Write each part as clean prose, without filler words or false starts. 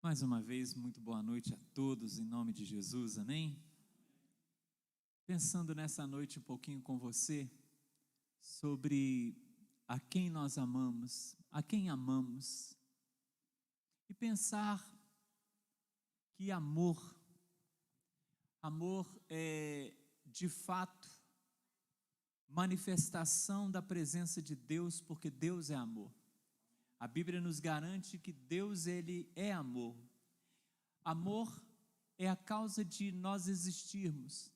Mais uma vez, muito boa noite a todos, em nome de Jesus, amém? Pensando nessa noite um pouquinho com você, sobre a quem nós amamos, a quem amamos, e pensar que amor é, de fato, manifestação da presença de Deus, porque Deus é amor. A Bíblia nos garante que Deus, Ele é amor. Amor é a causa de nós existirmos.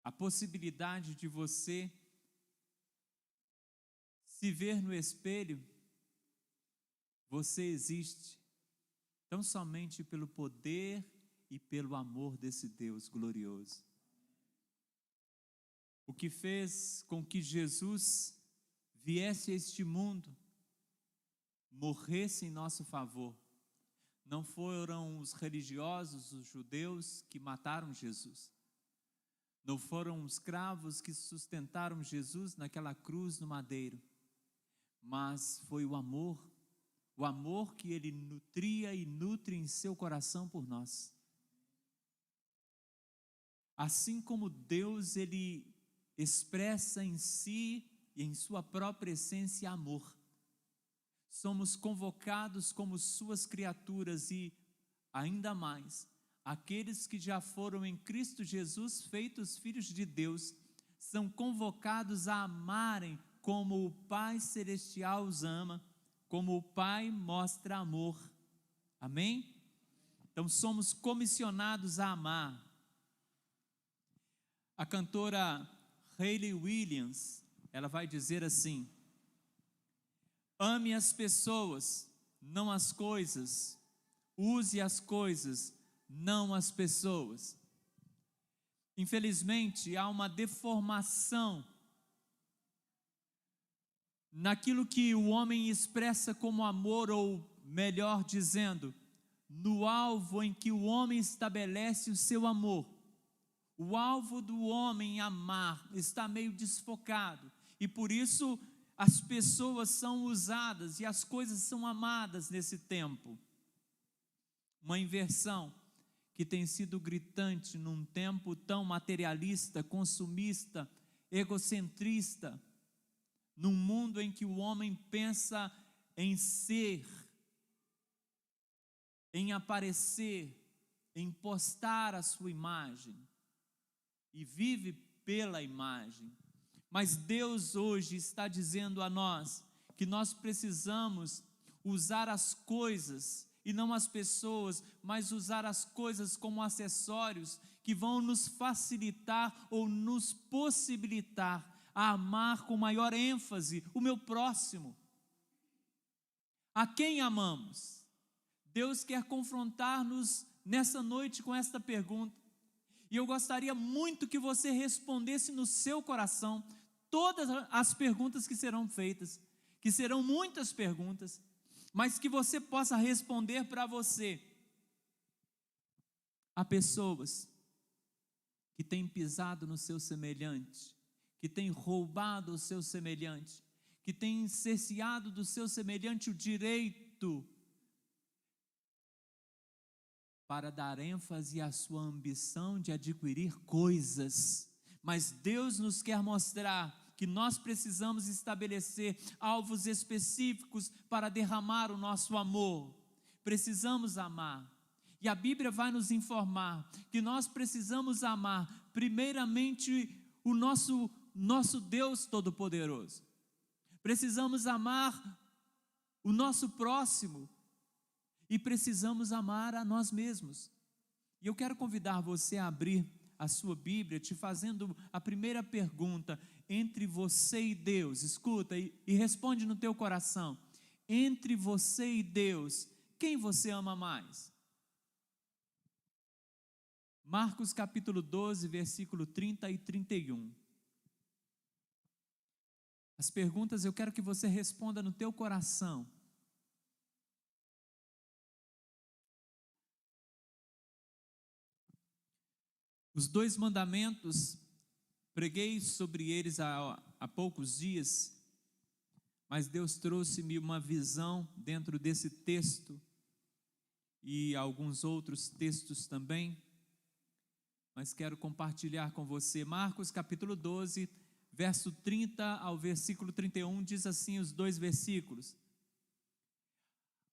A possibilidade de você se ver no espelho, você existe, tão somente pelo poder e pelo amor desse Deus glorioso. O que fez com que Jesus viesse a este mundo, morresse em nosso favor, não foram os religiosos, os judeus, que mataram Jesus. Não foram os escravos que sustentaram Jesus naquela cruz no madeiro. Mas foi o amor que Ele nutria e nutre em seu coração por nós. Assim como Deus, Ele expressa em si e em sua própria essência amor. Somos convocados como suas criaturas e, ainda mais, aqueles que já foram em Cristo Jesus feitos filhos de Deus, são convocados a amarem como o Pai Celestial os ama, como o Pai mostra amor. Amém? Então somos comissionados a amar. A cantora Hayley Williams, ela vai dizer assim: ame as pessoas, não as coisas. Use as coisas, não as pessoas. Infelizmente, há uma deformação naquilo que o homem expressa como amor, ou melhor dizendo, no alvo em que o homem estabelece o seu amor. O alvo do homem amar está meio desfocado, e por isso as pessoas são usadas e as coisas são amadas nesse tempo. Uma inversão que tem sido gritante num tempo tão materialista, consumista, egocentrista, num mundo em que o homem pensa em ser, em aparecer, em postar a sua imagem, e vive pela imagem. Mas Deus hoje está dizendo a nós que nós precisamos usar as coisas e não as pessoas, mas usar as coisas como acessórios que vão nos facilitar ou nos possibilitar a amar com maior ênfase o meu próximo. A quem amamos? Deus quer confrontar-nos nessa noite com esta pergunta. E eu gostaria muito que você respondesse no seu coração todas as perguntas que serão feitas, que serão muitas perguntas, mas que você possa responder para você. Há pessoas que têm pisado no seu semelhante, que têm roubado o seu semelhante, que têm cerceado do seu semelhante o direito para dar ênfase à sua ambição de adquirir coisas. Mas Deus nos quer mostrar que nós precisamos estabelecer alvos específicos para derramar o nosso amor. Precisamos amar. E a Bíblia vai nos informar que nós precisamos amar, primeiramente, o nosso Deus Todo-Poderoso. Precisamos amar o nosso próximo. E precisamos amar a nós mesmos. E eu quero convidar você a abrir a sua Bíblia, te fazendo a primeira pergunta: entre você e Deus, escuta e responde no teu coração, entre você e Deus, quem você ama mais? Marcos capítulo 12, versículo 30 e 31. As perguntas eu quero que você responda no teu coração. Os 2 mandamentos, preguei sobre eles há poucos dias, mas Deus trouxe-me uma visão dentro desse texto e alguns outros textos também, mas quero compartilhar com você. Marcos capítulo 12, verso 30 ao versículo 31, diz assim os dois versículos: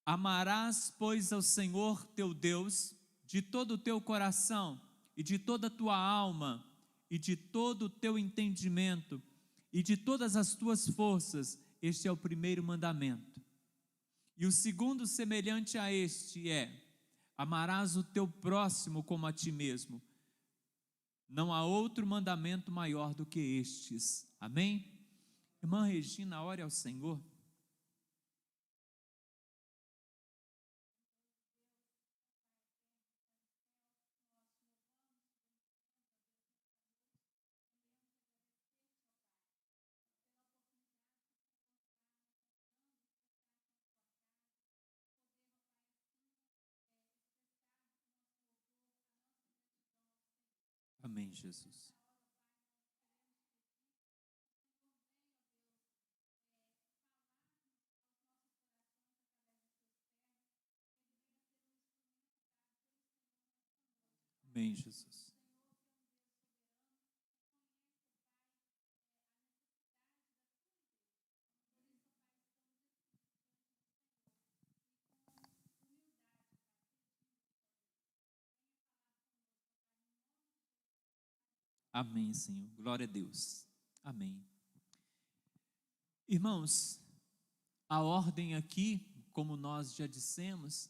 Amarás, pois, ao Senhor teu Deus de todo o teu coração e de toda a tua alma e de todo o teu entendimento e de todas as tuas forças. Este é o primeiro mandamento. E o segundo, semelhante a este, é: amarás o teu próximo como a ti mesmo. Não há outro mandamento maior do que estes. Amém? Irmã Regina, ore ao Senhor. Amém, Jesus. Amém, Jesus. Amém, Senhor. Glória a Deus. Amém. Irmãos, a ordem aqui, como nós já dissemos,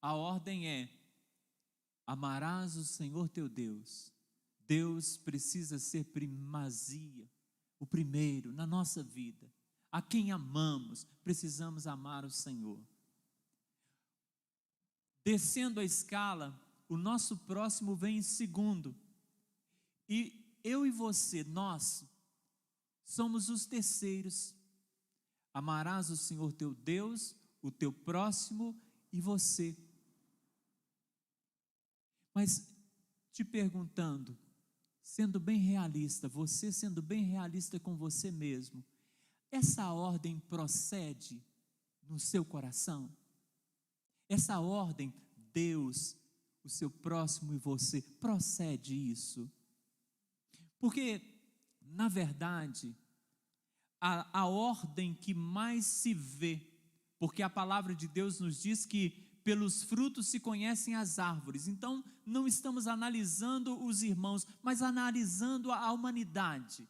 a ordem é: amarás o Senhor teu Deus. Deus precisa ser primazia, o primeiro na nossa vida. A quem amamos, precisamos amar o Senhor. Descendo a escala, o nosso próximo vem em segundo. E eu e você, nós somos os terceiros. Amarás o Senhor teu Deus, o teu próximo e você. Mas te perguntando, sendo bem realista, você sendo bem realista com você mesmo, essa ordem procede no seu coração? Essa ordem, Deus, o seu próximo e você, procede isso? Porque, na verdade, a ordem que mais se vê, porque a palavra de Deus nos diz que pelos frutos se conhecem as árvores. Então, não estamos analisando os irmãos, mas analisando a humanidade,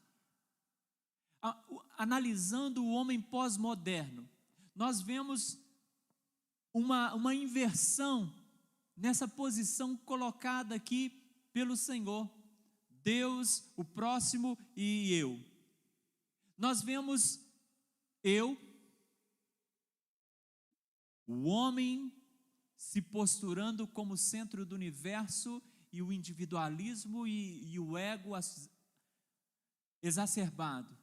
analisando o homem pós-moderno. Nós vemos uma inversão nessa posição colocada aqui pelo Senhor. Deus, o próximo e eu. Nós vemos o homem se posturando como centro do universo e o individualismo e o ego exacerbado.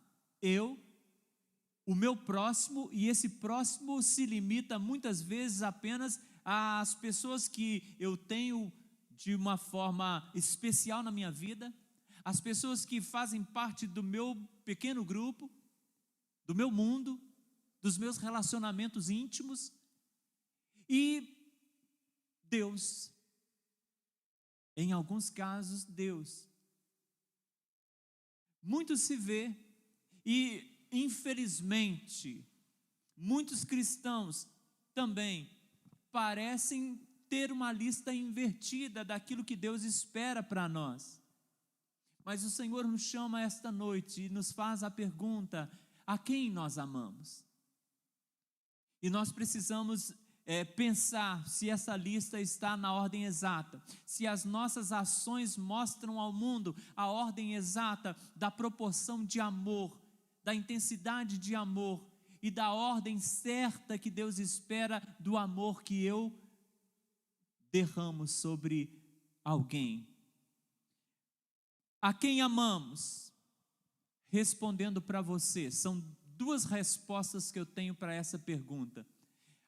O meu próximo, e esse próximo se limita muitas vezes apenas às pessoas que eu tenho de uma forma especial na minha vida, as pessoas que fazem parte do meu pequeno grupo, do meu mundo, dos meus relacionamentos íntimos, e Deus, em alguns casos, Deus. Muito se vê, e infelizmente, muitos cristãos também parecem ter uma lista invertida daquilo que Deus espera para nós. Mas o Senhor nos chama esta noite e nos faz a pergunta: a quem nós amamos? E nós precisamos pensar se essa lista está na ordem exata, se as nossas ações mostram ao mundo a ordem exata da proporção de amor, da intensidade de amor e da ordem certa que Deus espera do amor que eu derramo sobre alguém. A quem amamos? Respondendo para você, são duas respostas que eu tenho para essa pergunta.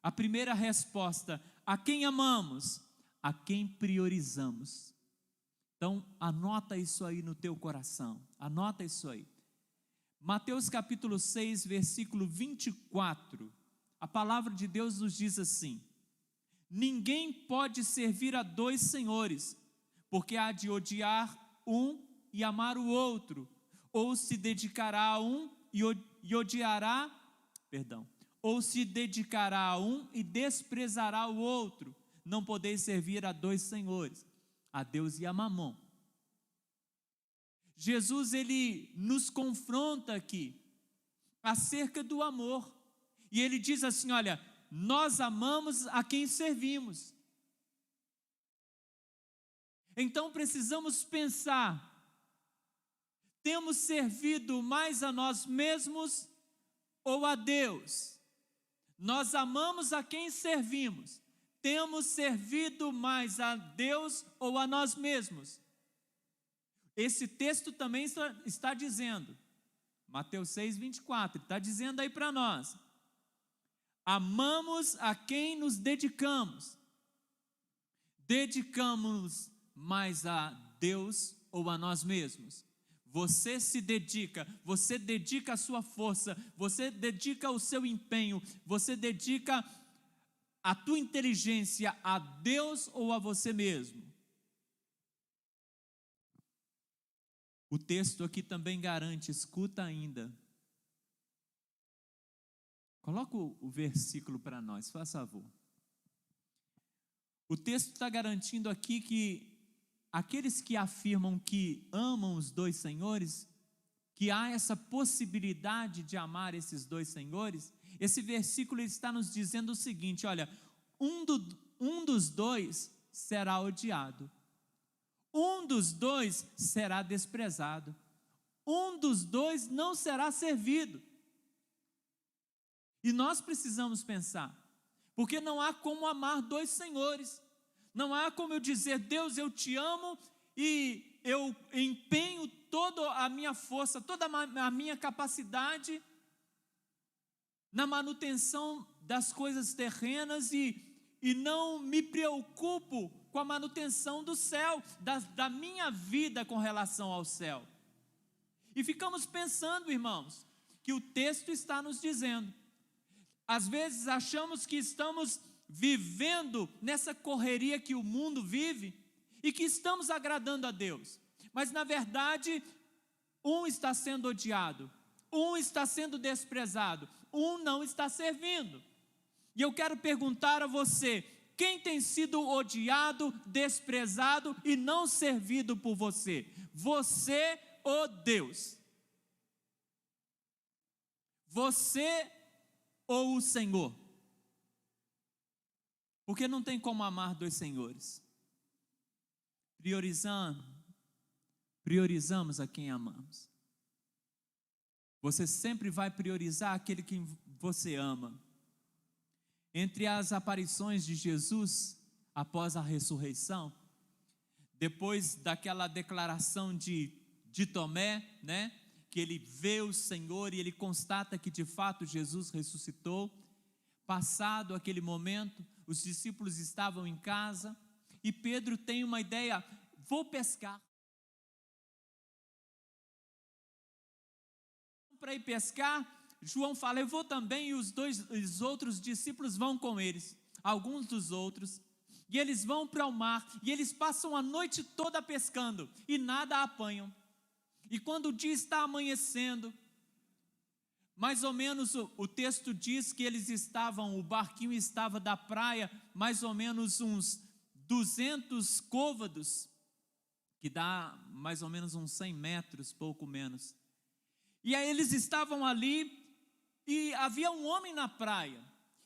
A primeira resposta: a quem amamos? A quem priorizamos? Então, anota isso aí no teu coração, anota isso aí. Mateus capítulo 6, versículo 24, a palavra de Deus nos diz assim: ninguém pode servir a dois senhores, porque há de odiar um e amar o outro, ou se dedicará a um e odiará, ou se dedicará a um e desprezará o outro. Não podeis servir a dois senhores, a Deus e a Mamon. Jesus, ele nos confronta aqui acerca do amor, e ele diz assim: olha, nós amamos a quem servimos. Então precisamos pensar, temos servido mais a nós mesmos ou a Deus? Nós amamos a quem servimos, temos servido mais a Deus ou a nós mesmos? Esse texto também está dizendo, Mateus 6, 24, está dizendo aí para nós: amamos a quem nos dedicamos. Dedicamos mais a Deus ou a nós mesmos? Você se dedica, você dedica a sua força, você dedica o seu empenho, você dedica a tua inteligência a Deus ou a você mesmo? O texto aqui também garante, escuta ainda. Coloca o versículo para nós, faz favor. O texto está garantindo aqui que aqueles que afirmam que amam os dois senhores, que há essa possibilidade de amar esses dois senhores, esse versículo está nos dizendo o seguinte: olha, um dos dois será odiado, um dos dois será desprezado, um dos dois não será servido. E nós precisamos pensar, porque não há como amar dois senhores, não há como eu dizer: Deus, eu te amo, e eu empenho toda a minha força, toda a minha capacidade na manutenção das coisas terrenas e não me preocupo com a manutenção do céu, da minha vida com relação ao céu. E ficamos pensando, irmãos, que o texto está nos dizendo, às vezes achamos que estamos vivendo nessa correria que o mundo vive e que estamos agradando a Deus, mas na verdade um está sendo odiado, um está sendo desprezado, um não está servindo. E eu quero perguntar a você: quem tem sido odiado, desprezado e não servido por você? Você ou Deus? Você ou o Senhor? Porque não tem como amar dois senhores. Priorizamos a quem amamos. Você sempre vai priorizar aquele que você ama. Entre as aparições de Jesus após a ressurreição, depois daquela declaração de Tomé, né, que ele vê o Senhor e ele constata que de fato Jesus ressuscitou. Passado aquele momento, os discípulos estavam em casa e Pedro tem uma ideia: vou pescar. Para ir pescar, João fala: eu vou também, e os outros discípulos vão com eles, alguns dos outros, e eles vão para o mar, e eles passam a noite toda pescando, e nada apanham. E quando o dia está amanhecendo, mais ou menos o texto diz que o barquinho estava da praia, mais ou menos uns 200 côvados, que dá mais ou menos uns 100 metros, pouco menos. E aí eles estavam ali, e havia um homem na praia,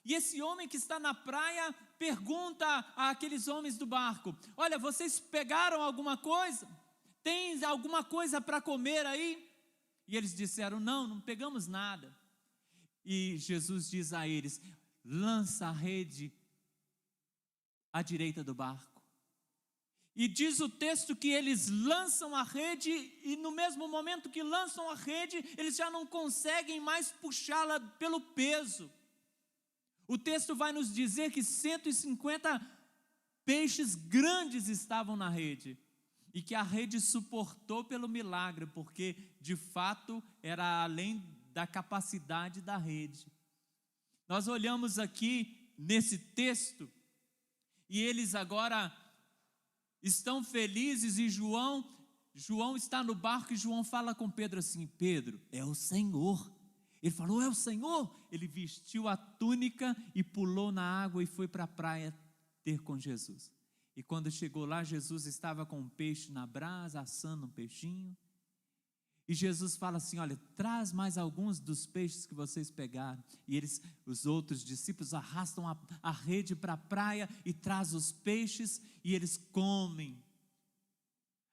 e esse homem que está na praia pergunta àqueles homens do barco: olha, vocês pegaram alguma coisa? Tem alguma coisa para comer aí? E eles disseram: não pegamos nada. E Jesus diz a eles: lança a rede à direita do barco. E diz o texto que eles lançam a rede, e no mesmo momento que lançam a rede, eles já não conseguem mais puxá-la pelo peso. O texto vai nos dizer que 150 peixes grandes estavam na rede, e que a rede suportou pelo milagre, porque de fato era além da capacidade da rede. Nós olhamos aqui nesse texto e eles agora estão felizes, e João está no barco, e João fala com Pedro assim: Pedro, é o Senhor. Ele falou: é o Senhor. Ele vestiu a túnica e pulou na água e foi para a praia ter com Jesus. E quando chegou lá, Jesus estava com um peixe na brasa, assando um peixinho. E Jesus fala assim: olha, traz mais alguns dos peixes que vocês pegaram. E os outros discípulos arrastam a rede para a praia e traz os peixes, e eles comem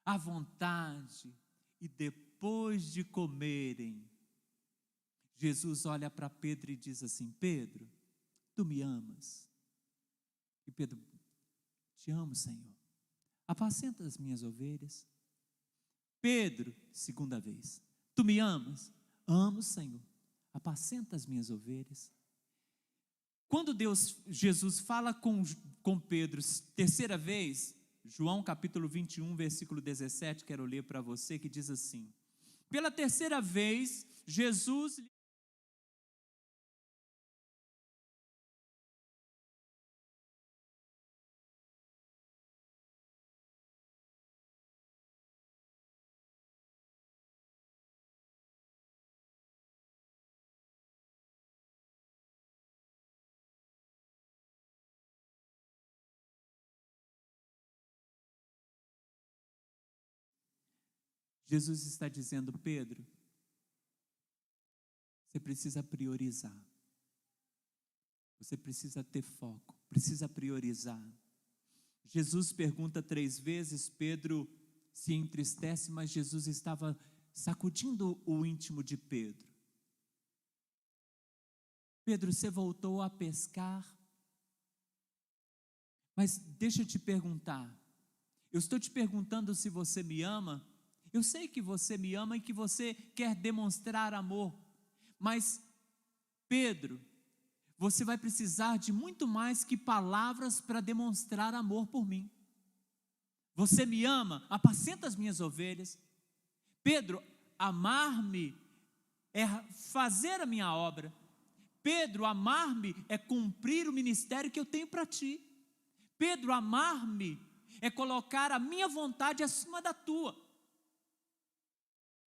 à vontade. E depois de comerem, Jesus olha para Pedro e diz assim: Pedro, tu me amas? E Pedro: te amo, Senhor. Apacenta as minhas ovelhas. Pedro, segunda vez: tu me amas? Amo, Senhor. Apacenta as minhas ovelhas. Quando Jesus fala com Pedro terceira vez, João capítulo 21, versículo 17, quero ler para você, que diz assim: pela terceira vez, Jesus está dizendo: Pedro, você precisa priorizar. Você precisa ter foco, precisa priorizar. Jesus pergunta 3 vezes, Pedro se entristece, mas Jesus estava sacudindo o íntimo de Pedro. Pedro, você voltou a pescar? Mas deixa eu te perguntar, eu estou te perguntando se você me ama. Eu sei que você me ama e que você quer demonstrar amor, mas Pedro, você vai precisar de muito mais que palavras para demonstrar amor por mim. Você me ama? Apacenta as minhas ovelhas. Pedro, amar-me é fazer a minha obra. Pedro, amar-me é cumprir o ministério que eu tenho para ti. Pedro, amar-me é colocar a minha vontade acima da tua.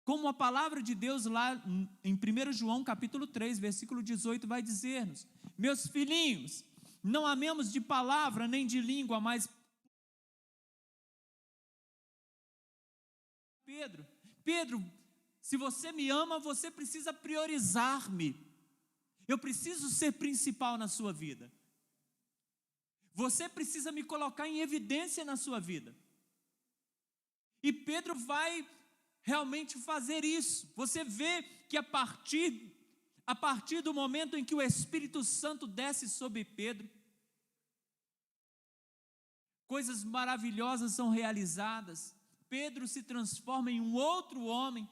Como a palavra de Deus lá em 1 João capítulo 3, versículo 18 vai dizer-nos: meus filhinhos, não amemos de palavra nem de língua, mas Pedro, se você me ama, você precisa priorizar-me. Eu preciso ser principal na sua vida. Você precisa me colocar em evidência na sua vida. E Pedro vai realmente fazer isso. Você vê que a partir do momento em que o Espírito Santo desce sobre Pedro, coisas maravilhosas são realizadas. Pedro se transforma em um outro homem,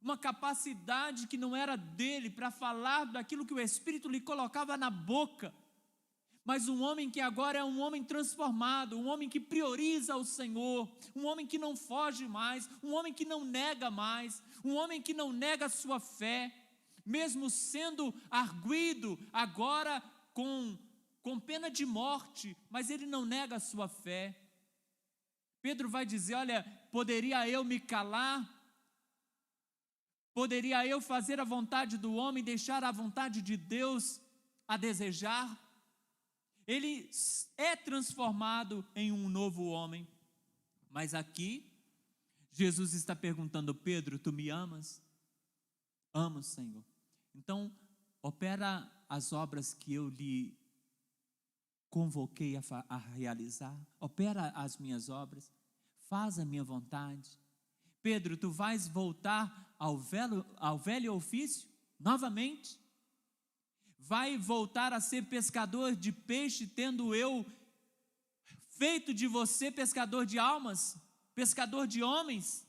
uma capacidade que não era dele para falar daquilo que o Espírito lhe colocava na boca, mas um homem que agora é um homem transformado, um homem que prioriza o Senhor, um homem que não foge mais, um homem que não nega mais, um homem que não nega a sua fé, mesmo sendo arguido agora com pena de morte, mas ele não nega a sua fé. Pedro vai dizer: olha, poderia eu me calar? Poderia eu fazer a vontade do homem, deixar a vontade de Deus a desejar? Ele é transformado em um novo homem. Mas aqui, Jesus está perguntando: Pedro, tu me amas? Amo, Senhor. Então, opera as obras que eu lhe convoquei a realizar. Opera as minhas obras. Faz a minha vontade. Pedro, tu vais voltar ao velho ofício novamente? Vai voltar a ser pescador de peixe, tendo eu feito de você pescador de almas, pescador de homens?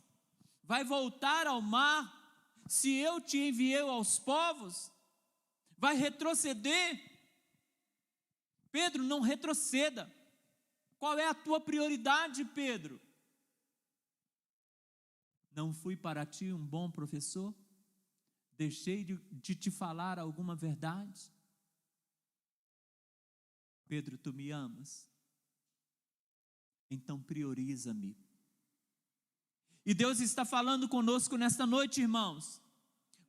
Vai voltar ao mar, se eu te enviei aos povos? Vai retroceder? Pedro, não retroceda. Qual é a tua prioridade, Pedro? Não fui para ti um bom professor? Deixei de te falar alguma verdade? Pedro, tu me amas? então prioriza-me. E Deus está falando conosco nesta noite, irmãos.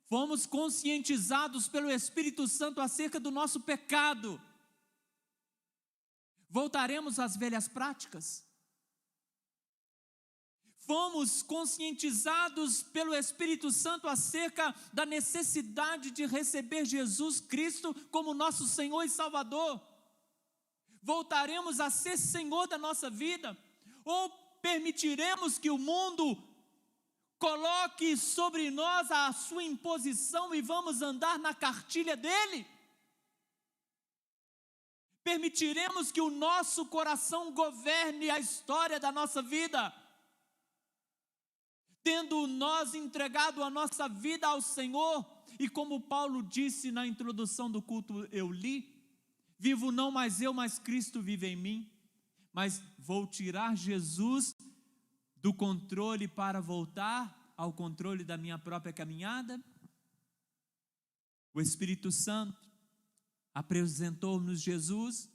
Fomos conscientizados pelo Espírito Santo acerca do nosso pecado. Voltaremos às velhas práticas? Fomos conscientizados pelo Espírito Santo acerca da necessidade de receber Jesus Cristo como nosso Senhor e Salvador. Voltaremos a ser Senhor da nossa vida? Ou permitiremos que o mundo coloque sobre nós a sua imposição e vamos andar na cartilha dele? Permitiremos que o nosso coração governe a história da nossa vida? Tendo nós entregado a nossa vida ao Senhor, e como Paulo disse na introdução do culto, eu li, vivo não mais eu, mas Cristo vive em mim, mas vou tirar Jesus do controle para voltar ao controle da minha própria caminhada? O Espírito Santo apresentou-nos Jesus,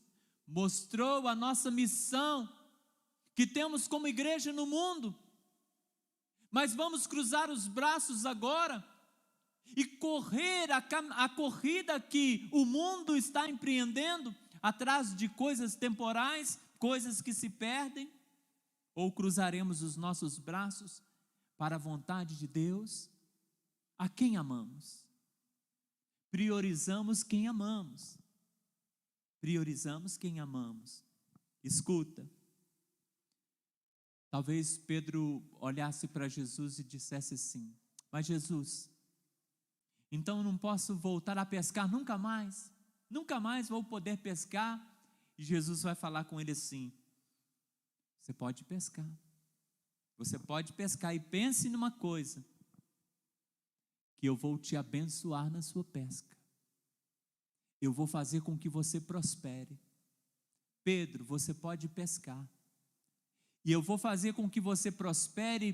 mostrou a nossa missão que temos como igreja no mundo, mas vamos cruzar os braços agora e correr a corrida que o mundo está empreendendo atrás de coisas temporais, coisas que se perdem? Ou cruzaremos os nossos braços para a vontade de Deus? A quem amamos? Priorizamos quem amamos. Priorizamos quem amamos. Escuta. Talvez Pedro olhasse para Jesus e dissesse assim: mas Jesus, então eu não posso voltar a pescar nunca mais? Nunca mais vou poder pescar? E Jesus vai falar com ele assim: você pode pescar. Você pode pescar, e pense numa coisa, que eu vou te abençoar na sua pesca. Eu vou fazer com que você prospere. Pedro, você pode pescar. E eu vou fazer com que você prospere,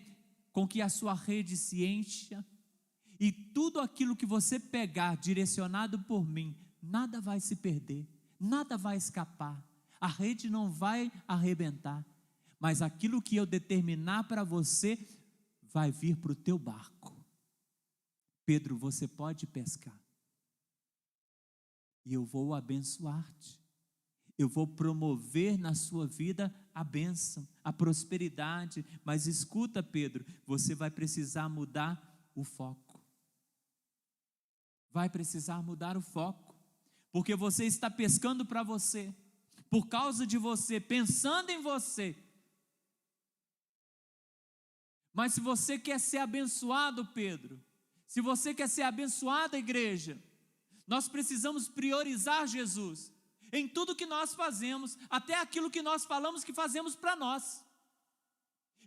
com que a sua rede se encha, e tudo aquilo que você pegar direcionado por mim, nada vai se perder, nada vai escapar, a rede não vai arrebentar, mas aquilo que eu determinar para você, vai vir para o teu barco. Pedro, você pode pescar, e eu vou abençoar-te. Eu vou promover na sua vida a bênção, a prosperidade. Mas escuta, Pedro, você vai precisar mudar o foco. Vai precisar mudar o foco, porque você está pescando para você, por causa de você, pensando em você. Mas se você quer ser abençoado, Pedro, se você quer ser abençoada, igreja, nós precisamos priorizar Jesus em tudo que nós fazemos, até aquilo que nós falamos que fazemos para nós.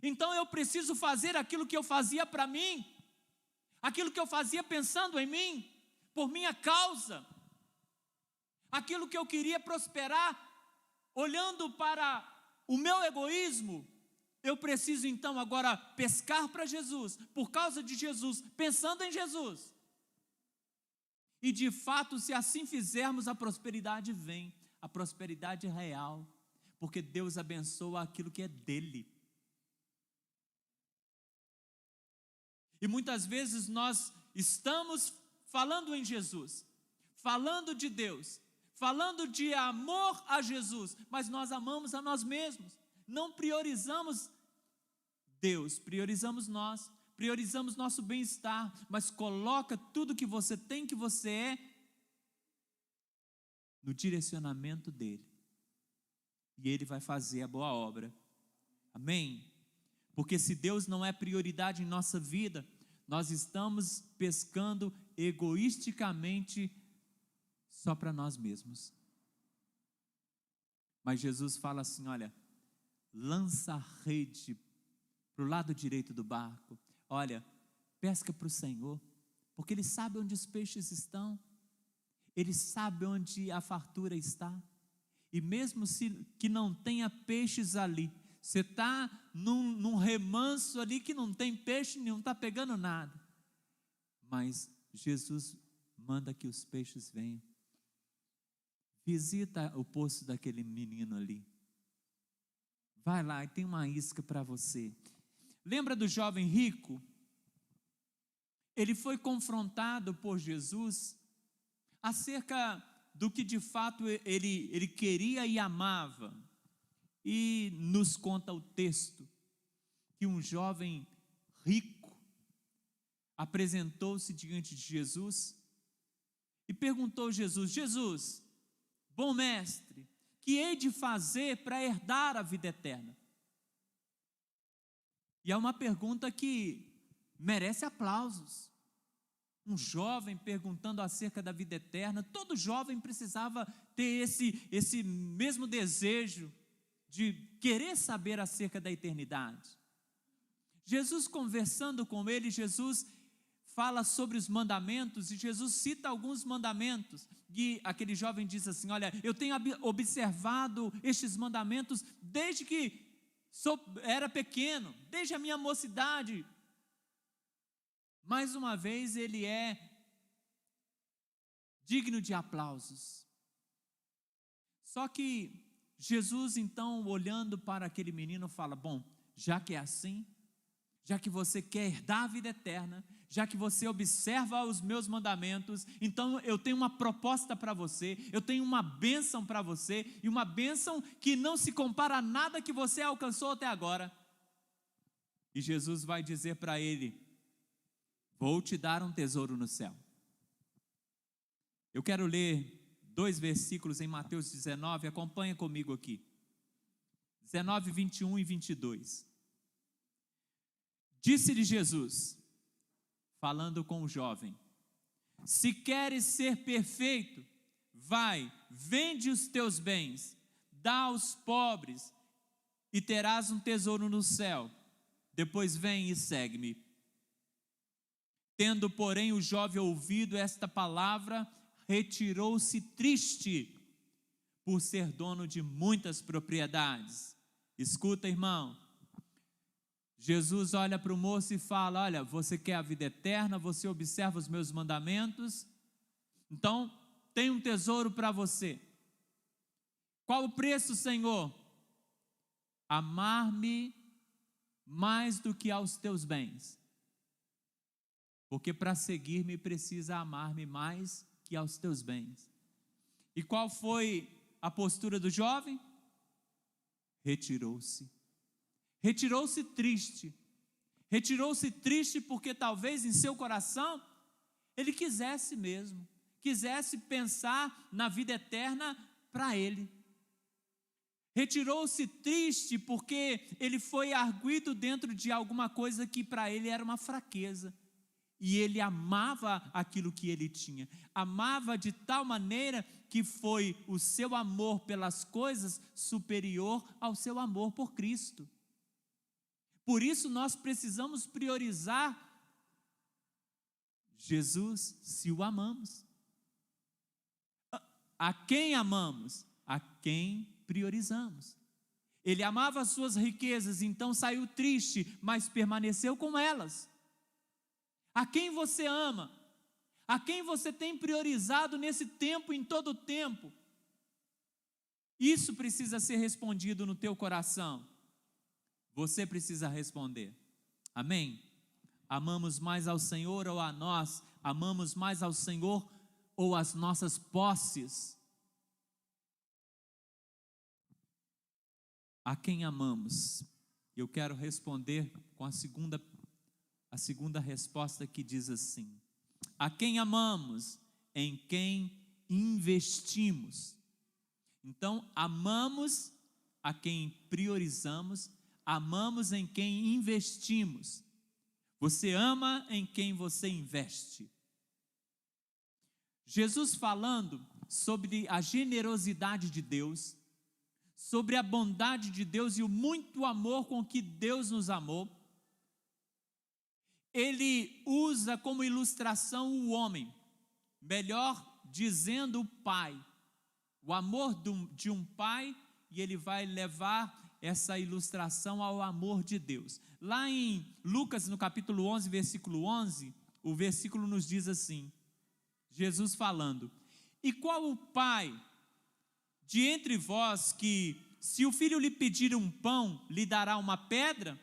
Então eu preciso fazer aquilo que eu fazia para mim, aquilo que eu fazia pensando em mim, por minha causa, aquilo que eu queria prosperar, olhando para o meu egoísmo. Eu preciso então agora pescar para Jesus, por causa de Jesus, pensando em Jesus. E de fato, se assim fizermos, a prosperidade vem, a prosperidade real, porque Deus abençoa aquilo que é dele. E muitas vezes nós estamos falando em Jesus, falando de Deus, falando de amor a Jesus, mas nós amamos a nós mesmos, não priorizamos Deus, priorizamos nós. Priorizamos nosso bem-estar, mas coloca tudo que você tem, que você é, no direcionamento dele. E ele vai fazer a boa obra. Amém? Porque se Deus não é prioridade em nossa vida, nós estamos pescando egoisticamente só para nós mesmos. Mas Jesus fala assim: olha, lança a rede para o lado direito do barco. Olha, pesca para o Senhor, porque Ele sabe onde os peixes estão, Ele sabe onde a fartura está, e mesmo que não tenha peixes ali, você está num remanso ali que não tem peixe nenhum, não está pegando nada, mas Jesus manda que os peixes venham. Visita o poço daquele menino ali, Vai lá, tem uma isca para você. Lembra do jovem rico? Ele foi confrontado por Jesus acerca do que de fato ele queria e amava. E nos conta o texto que um jovem rico apresentou-se diante de Jesus e perguntou a Jesus: Jesus, bom mestre, que hei de fazer para herdar a vida eterna? E é uma pergunta que merece aplausos. Um jovem perguntando acerca da vida eterna. Todo jovem precisava ter esse mesmo desejo de querer saber acerca da eternidade. Jesus, conversando com ele, Jesus fala sobre os mandamentos, e Jesus cita alguns mandamentos, e aquele jovem diz assim: olha, eu tenho observado estes mandamentos desde que era pequeno, desde a minha mocidade. Mais uma vez ele é digno de aplausos. Só que Jesus, então, olhando para aquele menino, fala: bom, já que é assim, já que você quer herdar a vida eterna, já que você observa os meus mandamentos, então eu tenho uma proposta para você, eu tenho uma bênção para você, e uma bênção que não se compara a nada que você alcançou até agora. E Jesus vai dizer para ele: vou te dar um tesouro no céu. Eu quero ler 2 versículos em Mateus 19, acompanha comigo aqui. 19, 21 e 22. Disse-lhe Jesus, falando com o jovem: se queres ser perfeito, vai, vende os teus bens, dá aos pobres, e terás um tesouro no céu. Depois vem e segue-me. Tendo, porém, o jovem ouvido esta palavra, retirou-se triste, por ser dono de muitas propriedades. Escuta, irmão. Jesus olha para o moço e fala: olha, você quer a vida eterna, você observa os meus mandamentos, então tem um tesouro para você. Qual o preço, Senhor? Amar-me mais do que aos teus bens. Porque para seguir-me precisa amar-me mais que aos teus bens. E qual foi a postura do jovem? Retirou-se. Retirou-se triste. Retirou-se triste porque talvez em seu coração ele quisesse mesmo, quisesse pensar na vida eterna para ele. Retirou-se triste porque ele foi arguido dentro de alguma coisa que para ele era uma fraqueza. E ele amava aquilo que ele tinha, amava de tal maneira que foi o seu amor pelas coisas superior ao seu amor por Cristo. Por isso nós precisamos priorizar Jesus se o amamos. A quem amamos? A quem priorizamos. Ele amava as suas riquezas, então saiu triste, mas permaneceu com elas. A quem você ama? A quem você tem priorizado nesse tempo, em todo o tempo? Isso precisa ser respondido no teu coração. Você precisa responder. Amém? Amamos mais ao Senhor ou a nós? Amamos mais ao Senhor ou as nossas posses? A quem amamos? Eu quero responder com a segunda resposta, que diz assim: a quem amamos, em quem investimos. Então, amamos a quem priorizamos, amamos em quem investimos. Você ama em quem você investe. Jesus falando sobre a generosidade de Deus, sobre a bondade de Deus e o muito amor com que Deus nos amou, ele usa como ilustração o homem, melhor dizendo o pai, o amor de um pai, e ele vai levar essa ilustração ao amor de Deus. Lá em Lucas, no capítulo 11, versículo 11, o versículo nos diz assim, Jesus falando: e qual o pai de entre vós que, se o filho lhe pedir um pão, lhe dará uma pedra?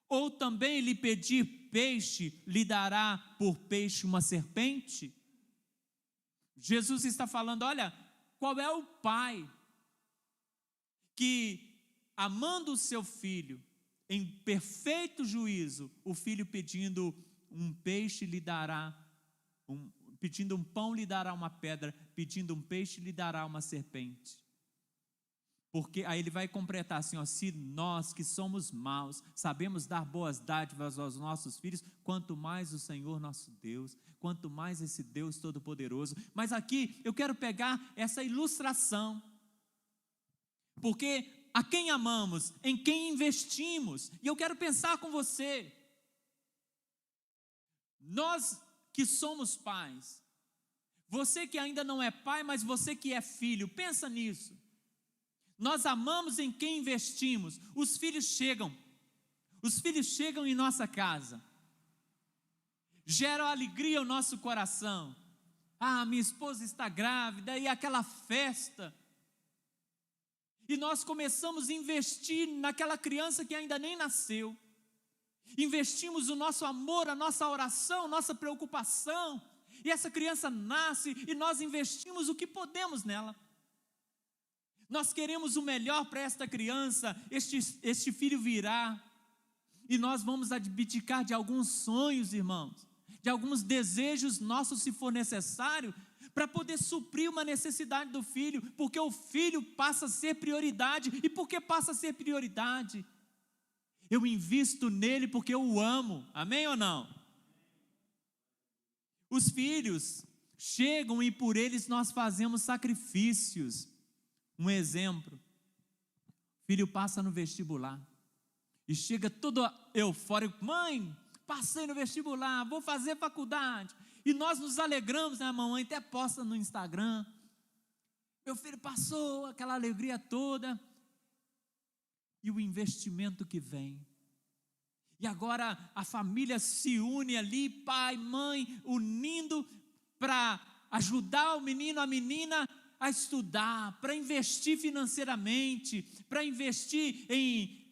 Ou também lhe pedir peixe, lhe dará por peixe uma serpente? Jesus está falando, olha, qual é o pai que, amando o seu filho, em perfeito juízo, o filho pedindo um peixe lhe dará, pedindo um pão lhe dará uma pedra, pedindo um peixe lhe dará uma serpente? Porque aí ele vai completar assim, ó, se nós que somos maus, sabemos dar boas dádivas aos nossos filhos, quanto mais o Senhor nosso Deus, quanto mais esse Deus Todo-Poderoso. Mas aqui eu quero pegar essa ilustração, porque a quem amamos, em quem investimos, e eu quero pensar com você, nós que somos pais, você que ainda não é pai, mas você que é filho, pensa nisso. Nós amamos em quem investimos. Os filhos chegam em nossa casa, geram alegria ao nosso coração. Ah, minha esposa está grávida, e aquela festa, e nós começamos a investir naquela criança que ainda nem nasceu, investimos o nosso amor, a nossa oração, nossa preocupação, e essa criança nasce, e nós investimos o que podemos nela. Nós queremos o melhor para esta criança, este filho virá, e nós vamos abdicar de alguns sonhos, irmãos, de alguns desejos nossos, se for necessário, para poder suprir uma necessidade do filho, porque o filho passa a ser prioridade. E por que passa a ser prioridade? Eu invisto nele porque eu o amo, amém ou não? Os filhos chegam e por eles nós fazemos sacrifícios. Um exemplo, o filho passa no vestibular e chega todo eufórico, mãe, passei no vestibular, vou fazer faculdade, e nós nos alegramos, né, a mamãe até posta no Instagram, meu filho passou, aquela alegria toda, e o investimento que vem, e agora a família se une ali, pai, mãe, unindo para ajudar o menino, a menina, a estudar, para investir financeiramente, para investir em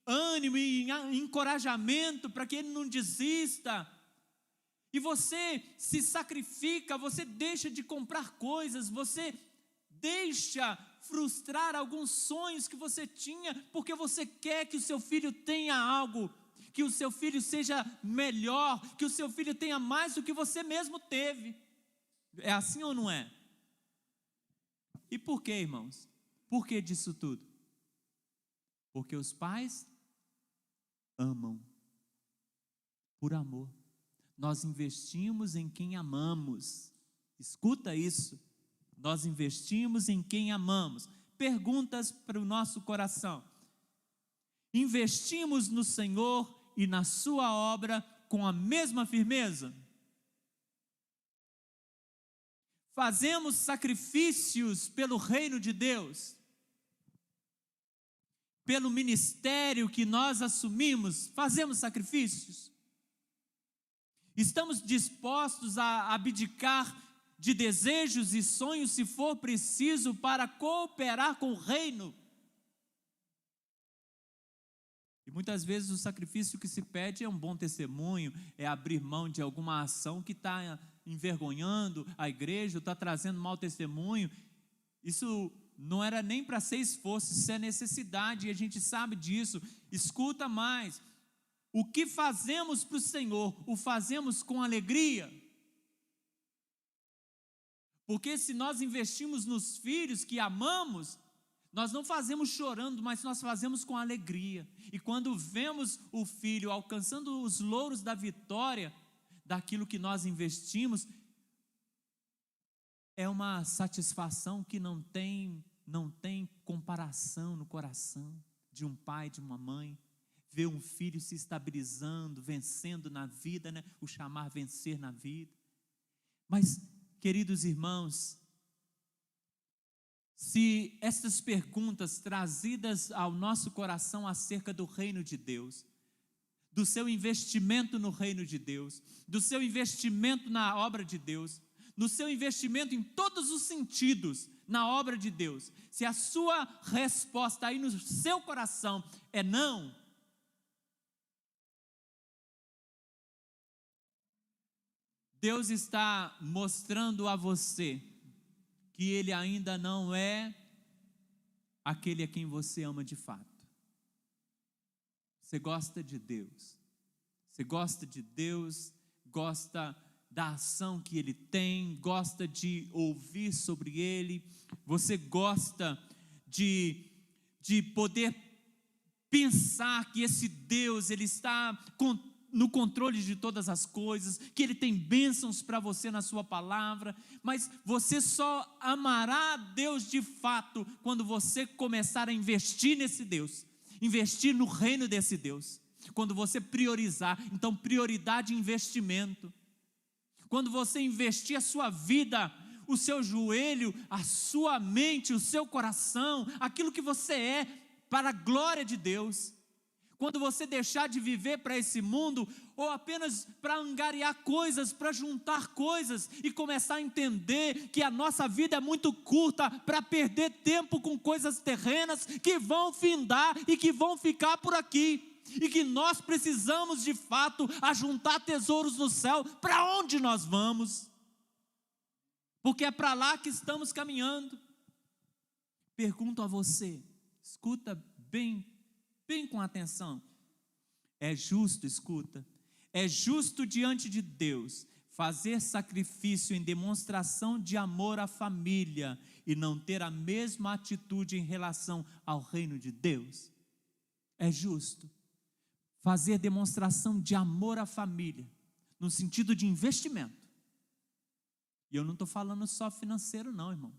ânimo e em encorajamento, para que ele não desista. E você se sacrifica, você deixa de comprar coisas, você deixa frustrar alguns sonhos que você tinha, porque você quer que o seu filho tenha algo, que o seu filho seja melhor, que o seu filho tenha mais do que você mesmo teve. É assim ou não é? E por que, irmãos? Por que disso tudo? Porque os pais amam, por amor. Nós investimos em quem amamos. Escuta isso. Nós investimos em quem amamos. Perguntas para o nosso coração. Investimos no Senhor e na sua obra com a mesma firmeza? Fazemos sacrifícios pelo reino de Deus? Pelo ministério que nós assumimos, fazemos sacrifícios? Estamos dispostos a abdicar de desejos e sonhos, se for preciso, para cooperar com o reino? E muitas vezes o sacrifício que se pede é um bom testemunho, é abrir mão de alguma ação que está envergonhando a igreja, está trazendo mau testemunho. Isso não era nem para ser esforço, isso é necessidade, e a gente sabe disso. Escuta mais, o que fazemos para o Senhor, o fazemos com alegria? Porque se nós investimos nos filhos que amamos, nós não fazemos chorando, mas nós fazemos com alegria. E quando vemos o filho alcançando os louros da vitória, daquilo que nós investimos, é uma satisfação que não tem comparação no coração de um pai, de uma mãe. Ver um filho se estabilizando, vencendo na vida, né? O chamar vencer na vida. Mas, queridos irmãos, se essas perguntas trazidas ao nosso coração acerca do reino de Deus, do seu investimento no reino de Deus, do seu investimento na obra de Deus, no seu investimento em todos os sentidos, na obra de Deus, se a sua resposta aí no seu coração é não, Deus está mostrando a você que Ele ainda não é aquele a quem você ama de fato. Você gosta de Deus, gosta da ação que Ele tem, gosta de ouvir sobre Ele, você gosta de poder pensar que esse Deus, Ele está no controle de todas as coisas, que Ele tem bênçãos para você na sua palavra, mas você só amará a Deus de fato quando você começar a investir nesse Deus, investir no reino desse Deus, quando você priorizar. Então, prioridade e investimento. Quando você investir a sua vida, o seu joelho, a sua mente, o seu coração, aquilo que você é, para a glória de Deus. Quando você deixar de viver para esse mundo, ou apenas para angariar coisas, para juntar coisas, e começar a entender que a nossa vida é muito curta para perder tempo com coisas terrenas que vão findar e que vão ficar por aqui, e que nós precisamos de fato ajuntar tesouros no céu. Para onde nós vamos? Porque é para lá que estamos caminhando. Pergunto a você, escuta bem com atenção, é justo, escuta, é justo diante de Deus fazer sacrifício em demonstração de amor à família e não ter a mesma atitude em relação ao reino de Deus? É justo fazer demonstração de amor à família, no sentido de investimento, e eu não estou falando só financeiro não, irmão,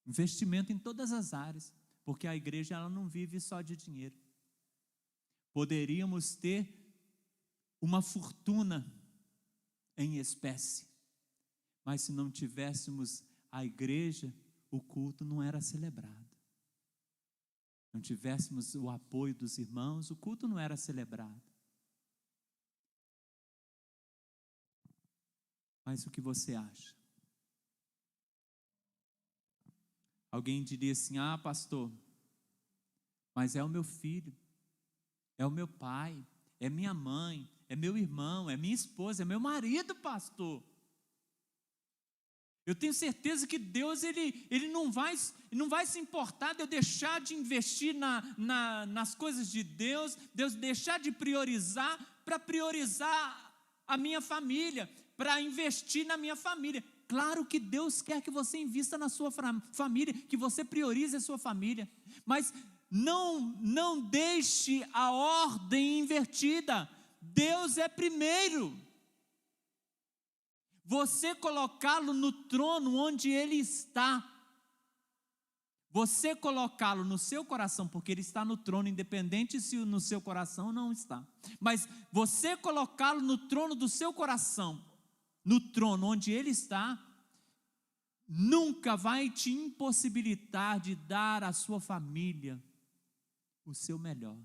investimento em todas as áreas, porque a igreja ela não vive só de dinheiro. Poderíamos ter uma fortuna em espécie, mas se não tivéssemos a igreja, o culto não era celebrado. Não tivéssemos o apoio dos irmãos, o culto não era celebrado. Mas o que você acha? Alguém diria assim: ah, pastor, mas é o meu filho, é o meu pai, é minha mãe, é meu irmão, é minha esposa, é meu marido, pastor. Eu tenho certeza que Deus ele não vai se importar de eu deixar de investir nas coisas de Deus, deixar de priorizar para priorizar a minha família, para investir na minha família. Claro que Deus quer que você invista na sua família, que você priorize a sua família, mas não deixe a ordem invertida. Deus é primeiro. Você colocá-lo no trono onde Ele está, você colocá-lo no seu coração, porque Ele está no trono, independente se no seu coração não está, mas você colocá-lo no trono do seu coração, no trono onde Ele está, nunca vai te impossibilitar de dar à sua família o seu melhor.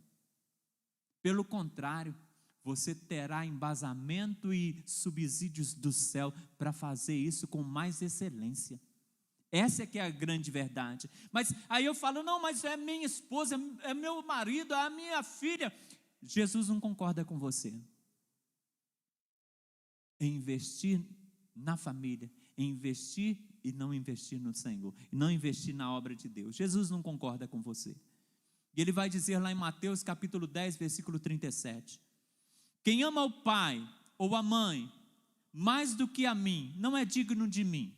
Pelo contrário, você terá embasamento e subsídios do céu para fazer isso com mais excelência. Essa é que é a grande verdade. Mas aí eu falo: não, mas é minha esposa, é meu marido, é a minha filha. Jesus não concorda com você em investir na família, em investir e não investir no Senhor, e não investir na obra de Deus. Jesus não concorda com você. E Ele vai dizer lá em Mateus capítulo 10, versículo 37, quem ama o pai ou a mãe mais do que a mim, não é digno de mim.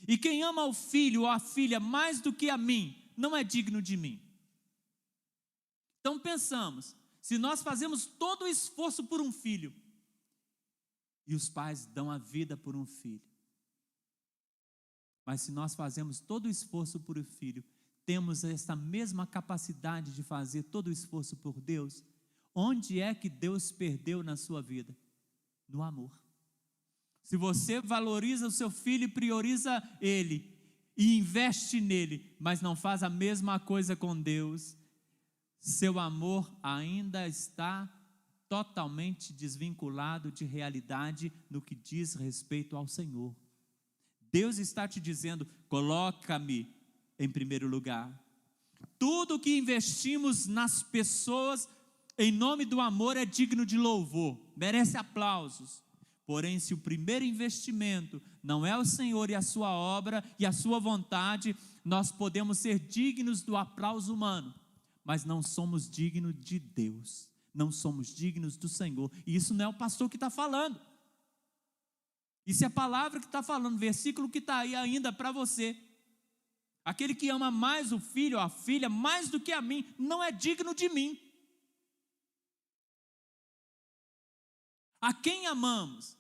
E quem ama o filho ou a filha mais do que a mim, não é digno de mim. Então pensamos, se nós fazemos todo o esforço por um filho, e os pais dão a vida por um filho, mas se nós fazemos todo o esforço por um filho, temos essa mesma capacidade de fazer todo o esforço por Deus, onde é que Deus perdeu na sua vida? No amor. Se você valoriza o seu filho e prioriza ele, e investe nele, mas não faz a mesma coisa com Deus, seu amor ainda está totalmente desvinculado de realidade no que diz respeito ao Senhor. Deus está te dizendo: coloca-me em primeiro lugar. Tudo que investimos nas pessoas em nome do amor é digno de louvor, merece aplausos. Porém, se o primeiro investimento não é o Senhor e a sua obra e a sua vontade, nós podemos ser dignos do aplauso humano, mas não somos dignos de Deus, não somos dignos do Senhor. E isso não é o pastor que está falando, isso é a palavra que está falando, versículo que está aí ainda para você. Aquele que ama mais o filho ou a filha mais do que a mim, não é digno de mim. A quem amamos?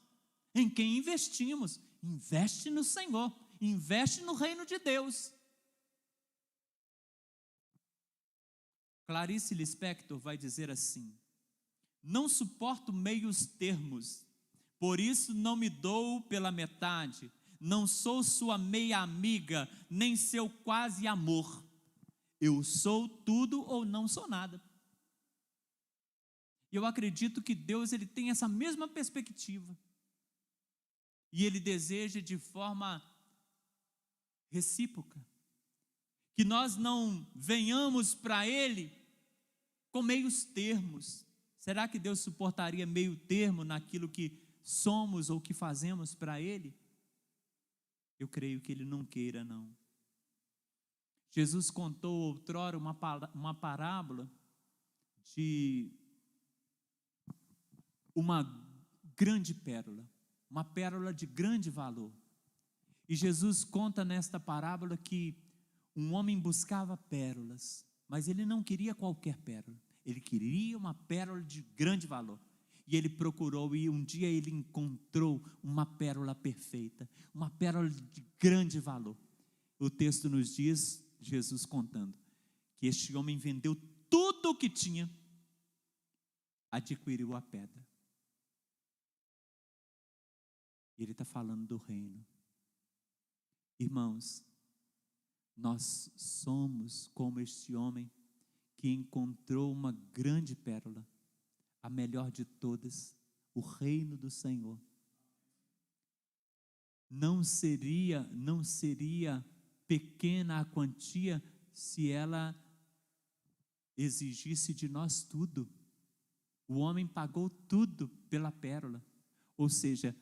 Em quem investimos? Investe no Senhor, investe no reino de Deus. Clarice Lispector vai dizer assim: não suporto meios termos, por isso não me dou pela metade, não sou sua meia amiga, nem seu quase amor. Eu sou tudo ou não sou nada. E eu acredito que Deus, ele tem essa mesma perspectiva. E ele deseja de forma recíproca que nós não venhamos para ele com meios termos. Será que Deus suportaria meio termo naquilo que somos ou que fazemos para ele? Eu creio que ele não queira, não. Jesus contou outrora uma parábola de uma grande pérola, uma pérola de grande valor. E Jesus conta nesta parábola que um homem buscava pérolas, mas ele não queria qualquer pérola, ele queria uma pérola de grande valor. E ele procurou, e um dia ele encontrou uma pérola perfeita, uma pérola de grande valor. O texto nos diz, Jesus contando, que este homem vendeu tudo o que tinha, adquiriu a pedra. Ele está falando do reino. Irmãos, nós somos como este homem que encontrou uma grande pérola, a melhor de todas, o reino do Senhor. Não seria pequena a quantia se ela exigisse de nós tudo. O homem pagou tudo pela pérola. Ou seja,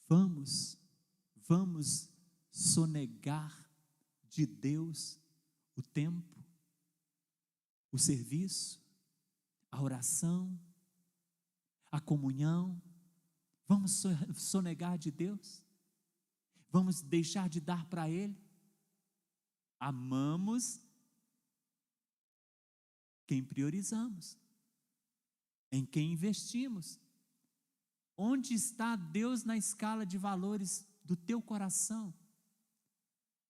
vamos sonegar de Deus o tempo, o serviço, a oração, a comunhão. Vamos sonegar de Deus? Vamos deixar de dar para Ele? Amamos quem priorizamos, em quem investimos. Onde está Deus na escala de valores do teu coração?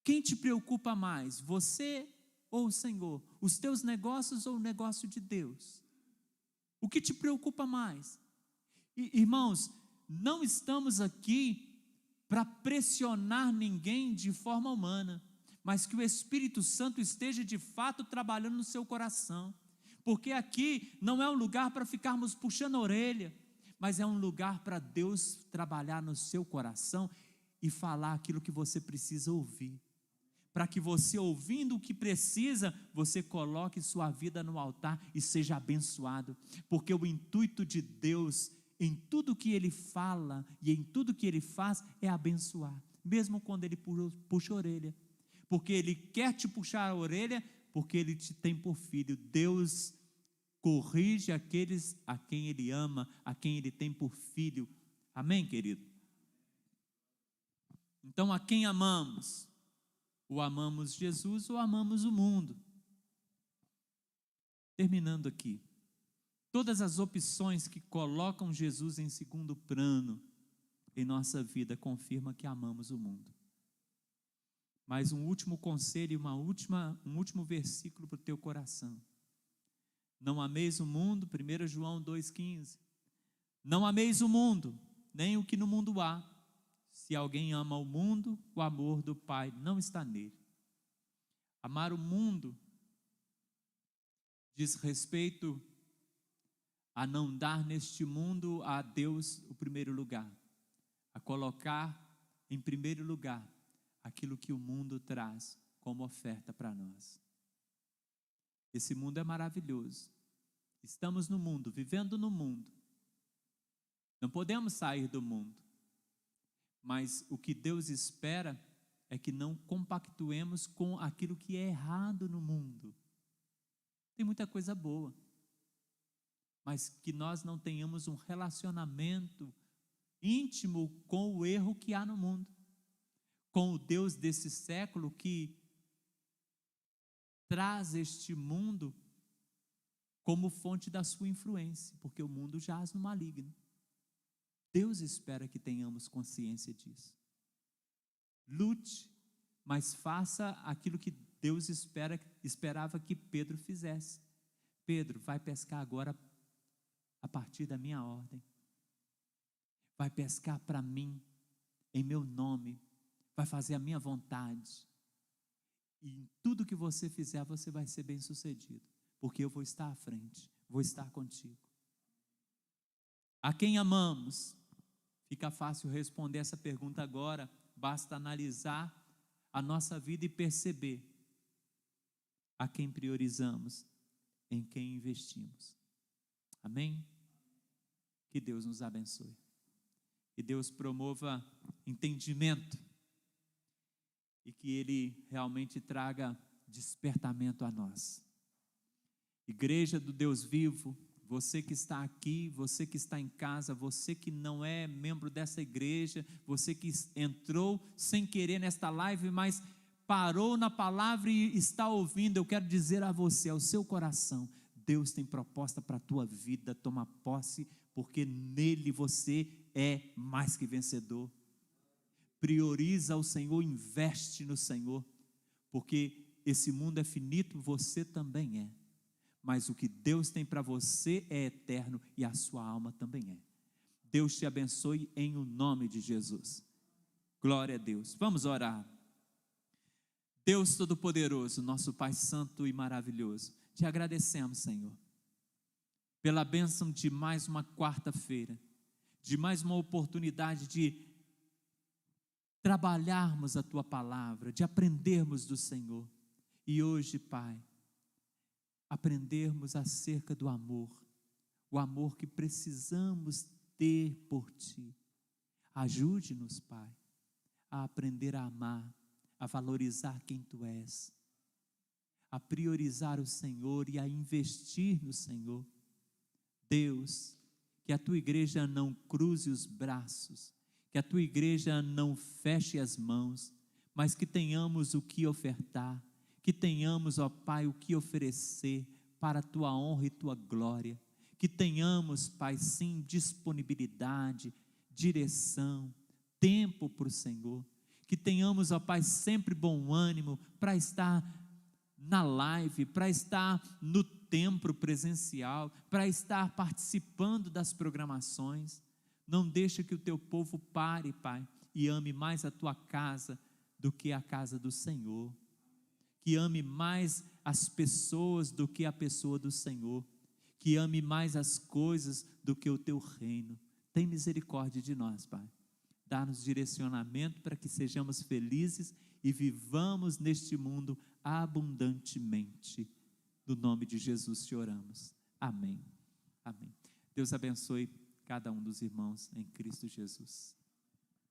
Quem te preocupa mais, você ou o Senhor? Os teus negócios ou o negócio de Deus? O que te preocupa mais? Irmãos, não estamos aqui para pressionar ninguém de forma humana, mas que o Espírito Santo esteja de fato trabalhando no seu coração, porque aqui não é um lugar para ficarmos puxando a orelha, mas é um lugar para Deus trabalhar no seu coração e falar aquilo que você precisa ouvir, para que você, ouvindo o que precisa, você coloque sua vida no altar e seja abençoado, porque o intuito de Deus em tudo que Ele fala e em tudo que Ele faz é abençoar, mesmo quando Ele puxa a orelha, porque Ele quer te puxar a orelha, porque Ele te tem por filho. Deus corrige aqueles a quem Ele ama, a quem Ele tem por filho. Amém, querido? Então, a quem amamos? Ou amamos Jesus ou amamos o mundo? Terminando aqui, todas as opções que colocam Jesus em segundo plano em nossa vida confirma que amamos o mundo. Mais um último conselho, um último versículo para o teu coração. Não ameis o mundo, 1 João 2,15. Não ameis o mundo, nem o que no mundo há. Se alguém ama o mundo, o amor do Pai não está nele. Amar o mundo diz respeito a não dar neste mundo a Deus o primeiro lugar. a colocar em primeiro lugar aquilo que o mundo traz como oferta para nós. Esse mundo é maravilhoso. Estamos no mundo, vivendo no mundo. Não podemos sair do mundo. Mas o que Deus espera é que não compactuemos com aquilo que é errado no mundo. Tem muita coisa boa, mas que nós não tenhamos um relacionamento íntimo com o erro que há no mundo, com o Deus desse século que traz este mundo como fonte da sua influência, porque o mundo jaz no maligno. Deus espera que tenhamos consciência disso. Lute, mas faça aquilo que Deus esperava que Pedro fizesse. Pedro, vai pescar agora a partir da minha ordem. Vai pescar para mim, em meu nome. Vai fazer a minha vontade. E em tudo que você fizer, você vai ser bem sucedido, porque eu vou estar à frente, vou estar contigo. A quem amamos? Fica fácil responder essa pergunta agora, basta analisar a nossa vida e perceber a quem priorizamos, em quem investimos. Amém? Que Deus nos abençoe. Que Deus promova entendimento e que Ele realmente traga despertamento a nós. Igreja do Deus vivo, você que está aqui, você que está em casa, você que não é membro dessa igreja, você que entrou sem querer nesta live, mas parou na palavra e está ouvindo, eu quero dizer a você, ao seu coração, Deus tem proposta para a tua vida, toma posse, porque nele você é mais que vencedor. Prioriza o Senhor, investe no Senhor, porque esse mundo é finito, você também é. Mas o que Deus tem para você é eterno e a sua alma também é. Deus te abençoe em o nome de Jesus. Glória a Deus. Vamos orar. Deus Todo-Poderoso, nosso Pai Santo e maravilhoso, te agradecemos, Senhor, pela bênção de mais uma quarta-feira, de mais uma oportunidade de trabalharmos a Tua palavra, de aprendermos do Senhor. E hoje, Pai, aprendermos acerca do amor, o amor que precisamos ter por Ti. Ajude-nos, Pai, a aprender a amar, a valorizar quem Tu és, a priorizar o Senhor e a investir no Senhor. Deus, que a Tua igreja não cruze os braços, que a Tua igreja não feche as mãos, mas que tenhamos o que ofertar, que tenhamos, ó Pai, o que oferecer para a Tua honra e Tua glória, que tenhamos, Pai, sim, disponibilidade, direção, tempo para o Senhor, que tenhamos, ó Pai, sempre bom ânimo para estar na live, para estar no templo presencial, para estar participando das programações. Não deixa que o Teu povo pare, Pai, e ame mais a Tua casa do que a casa do Senhor, que ame mais as pessoas do que a pessoa do Senhor, que ame mais as coisas do que o Teu reino. Tem misericórdia de nós, Pai. Dá-nos direcionamento para que sejamos felizes e vivamos neste mundo abundantemente. No nome de Jesus te oramos. Amém. Amém. Deus abençoe cada um dos irmãos em Cristo Jesus.